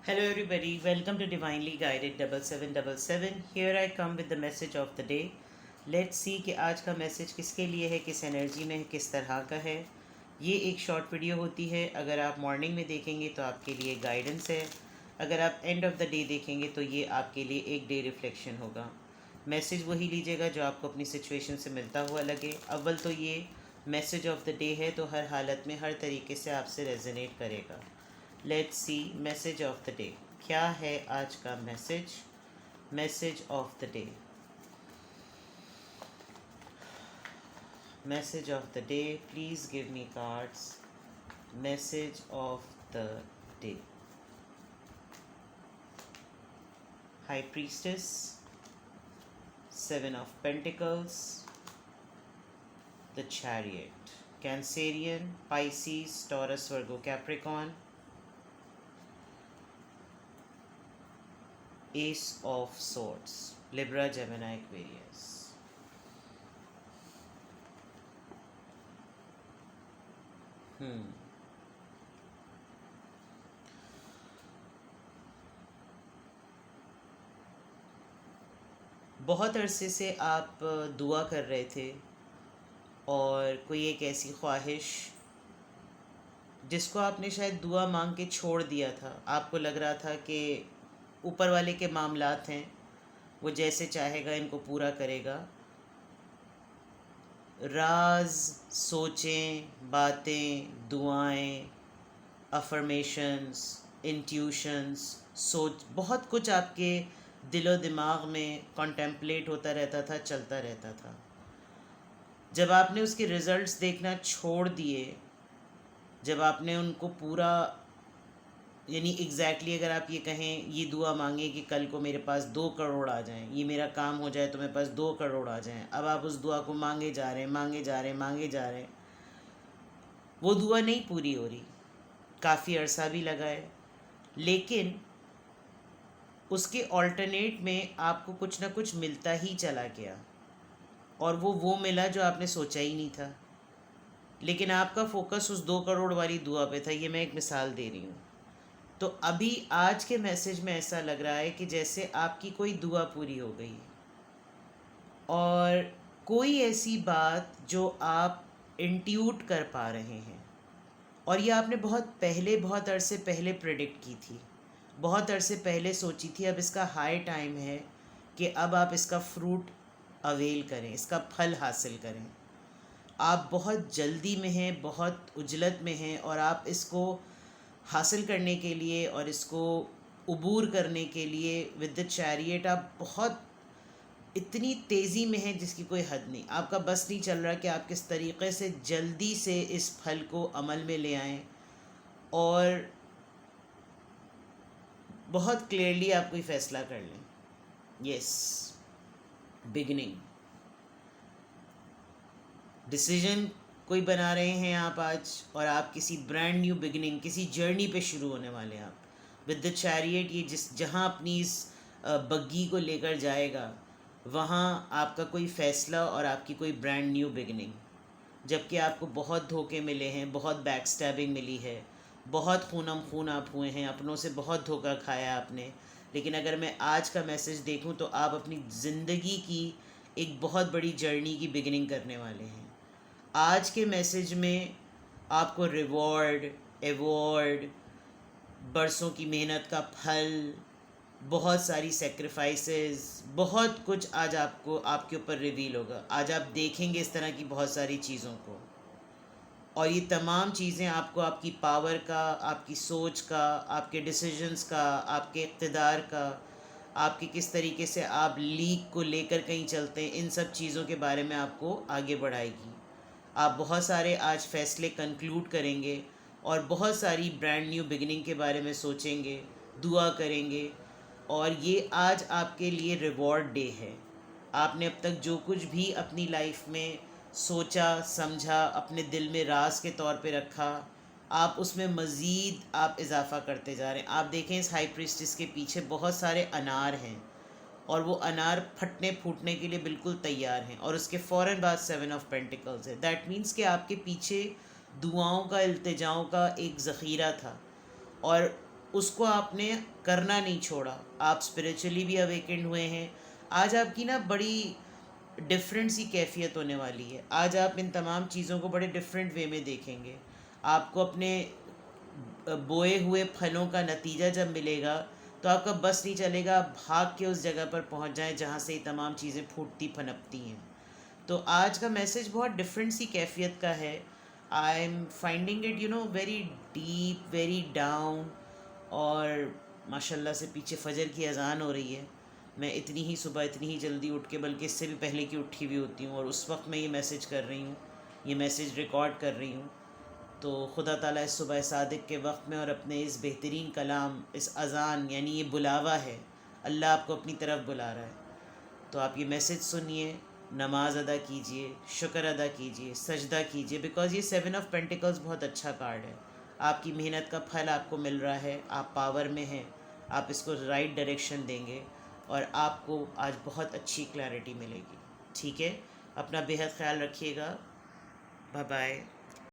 Hello, everybody. Welcome to Divinely Guided 7777. Here I come with the message of the day. Let's see कि आज का message किसके लिए है, किस एनर्जी में है, किस तरह का है. ये एक शॉर्ट वीडियो होती है. अगर आप मॉर्निंग में देखेंगे तो आपके लिए गाइडेंस है. अगर आप एंड ऑफ द डे देखेंगे तो ये आपके लिए एक डे रिफ्लेक्शन होगा. मैसेज वही लीजिएगा जो आपको अपनी सिचुएशन से मिलता हुआ लगे. अव्वल तो ये मैसेज ऑफ द डे है तो हर हालत में हर तरीके से आपसे रेजोनेट करेगा. Let's see message of the day. क्या है आज का message of the day. Message of the day. Please give me cards. Message of the day. High priestess, 7 of Pentacles, the Chariot, Cancerian, Pisces, Taurus, Virgo, Capricorn, Ace of Swords, Libra, Gemini, Aquarius. बहुत अरसे से आप दुआ कर रहे थे और कोई एक ऐसी ख्वाहिश जिसको आपने शायद दुआ मांग के छोड़ दिया था. आपको लग रहा था कि ऊपर वाले के मामलात हैं, वो जैसे चाहेगा इनको पूरा करेगा. राज, सोचें, बातें, दुआएं, अफर्मेशंस, इंट्यूशंस, सोच, बहुत कुछ आपके दिलो दिमाग में कॉन्टेम्पलेट होता रहता था, चलता रहता था. जब आपने उसके रिज़ल्ट्स देखना छोड़ दिए, जब आपने उनको पूरा यानी एग्जैक्टली अगर आप ये कहें, ये दुआ मांगे कि कल को मेरे पास 2 करोड़ आ जाएं, ये मेरा काम हो जाए तो मेरे पास 2 करोड़ आ जाएं. अब आप उस दुआ को मांगे जा रहे हैं. वो दुआ नहीं पूरी हो रही. काफ़ी अरसा भी लगा है, लेकिन उसके ऑल्टरनेट में आपको कुछ ना कुछ मिलता ही चला गया. और वो मिला जो आपने सोचा ही नहीं था. लेकिन आपका फोकस उस 2 करोड़ वाली दुआ पे था. ये मैं एक मिसाल दे रही हूँ. तो अभी आज के मैसेज में ऐसा लग रहा है कि जैसे आपकी कोई दुआ पूरी हो गई और कोई ऐसी बात जो आप इंट्यूट कर पा रहे हैं, और ये आपने बहुत अरसे पहले प्रेडिक्ट की थी, बहुत अरसे पहले सोची थी. अब इसका हाई टाइम है कि अब आप इसका फ्रूट अवेल करें, इसका फल हासिल करें. आप बहुत जल्दी में हैं, बहुत उजलत में हैं, और आप इसको हासिल करने के लिए और इसको उबूर करने के लिए विद द चैरियट आप बहुत इतनी तेज़ी में हैं जिसकी कोई हद नहीं. आपका बस नहीं चल रहा कि आप किस तरीक़े से जल्दी से इस फल को अमल में ले आएं. और बहुत क्लियरली आप कोई फ़ैसला कर लें. यस, बिगिनिंग, डिसीजन कोई बना रहे हैं आप आज, और आप किसी ब्रांड न्यू बिगिनिंग, किसी जर्नी पे शुरू होने वाले हैं आप विद द चैरियट. ये जहाँ अपनी इस बग्गी को लेकर जाएगा, वहाँ आपका कोई फ़ैसला और आपकी कोई ब्रांड न्यू बिगिनिंग. जबकि आपको बहुत धोखे मिले हैं, बहुत बैक स्टैबिंग मिली है, बहुत खूनम खून आप हुए हैं, अपनों से बहुत धोखा खाया आपने. लेकिन अगर मैं आज का मैसेज देखूं तो आप अपनी ज़िंदगी की एक बहुत बड़ी जर्नी की बिगिनिंग करने वाले हैं. आज के मैसेज में आपको रिवॉर्ड, एवॉर्ड, बरसों की मेहनत का फल, बहुत सारी सेक्रीफाइसेस, बहुत कुछ आज आपको आपके ऊपर रिवील होगा. आज आप देखेंगे इस तरह की बहुत सारी चीज़ों को, और ये तमाम चीज़ें आपको आपकी पावर का, आपकी सोच का, आपके डिसीजंस का, आपके इक़्तिदार का, आपके किस तरीके से आप लीक को लेकर कहीं चलते हैं, इन सब चीज़ों के बारे में आपको आगे बढ़ाएगी. आप बहुत सारे आज फ़ैसले कंक्लूड करेंगे और बहुत सारी ब्रांड न्यू बिगिनिंग के बारे में सोचेंगे, दुआ करेंगे. और ये आज आपके लिए रिवॉर्ड डे है. आपने अब तक जो कुछ भी अपनी लाइफ में सोचा, समझा, अपने दिल में राज के तौर पे रखा, आप उसमें मज़ीद आप इजाफ़ा करते जा रहे हैं. आप देखें इस हाई प्रीस्टिस के पीछे बहुत सारे अनार हैं, और वो अनार फटने फूटने के लिए बिल्कुल तैयार हैं. और उसके फ़ौरन बाद 7 ऑफ पेंटिकल्स है. दैट मीन्स कि आपके पीछे दुआओं का, इल्तिजाओं का एक ज़ख़ीरा था. और उसको आपने करना नहीं छोड़ा, आप स्पिरिचुअली भी अवेकेंड हुए हैं। आज आपकी ना बड़ी डिफरेंट सी कैफियत होने वाली है। आज आप इन तमाम चीज़ों को बड़े डिफरेंट वे में देखेंगे। आपको अपने बोए हुए फलों का नतीजा जब मिलेगा तो आपका बस नहीं चलेगा, आप भाग के उस जगह पर पहुंच जाएं जहां से ये तमाम चीज़ें फूटती पनपती हैं। तो आज का मैसेज बहुत डिफरेंट सी कैफियत का है। I am finding it very deep, very down. और माशाल्लाह से पीछे फजर की अज़ान हो रही है। मैं इतनी ही सुबह इतनी ही जल्दी उठ के, बल्कि इससे भी पहले की उठी हुई होती हूँ, और उस वक्त मैं ये मैसेज कर रही हूँ, ये मैसेज रिकॉर्ड कर रही हूँ। तो खुदा ताला इस सुबह सादिक के वक्त में और अपने इस बेहतरीन कलाम, इस अज़ान यानी ये बुलावा है, अल्लाह आपको अपनी तरफ बुला रहा है। तो आप ये मैसेज सुनिए, नमाज अदा कीजिए, शुक्र अदा कीजिए, सजदा कीजिए, बिकॉज़ ये 7 ऑफ पेंटिकल्स बहुत अच्छा कार्ड है। आपकी मेहनत का फल आपको मिल रहा है, आप पावर में हैं, आप इसको राइट डायरेक्शन देंगे और आपको आज बहुत अच्छी क्लैरिटी मिलेगी। ठीक है, अपना बेहद ख्याल रखिएगा। Bye bye.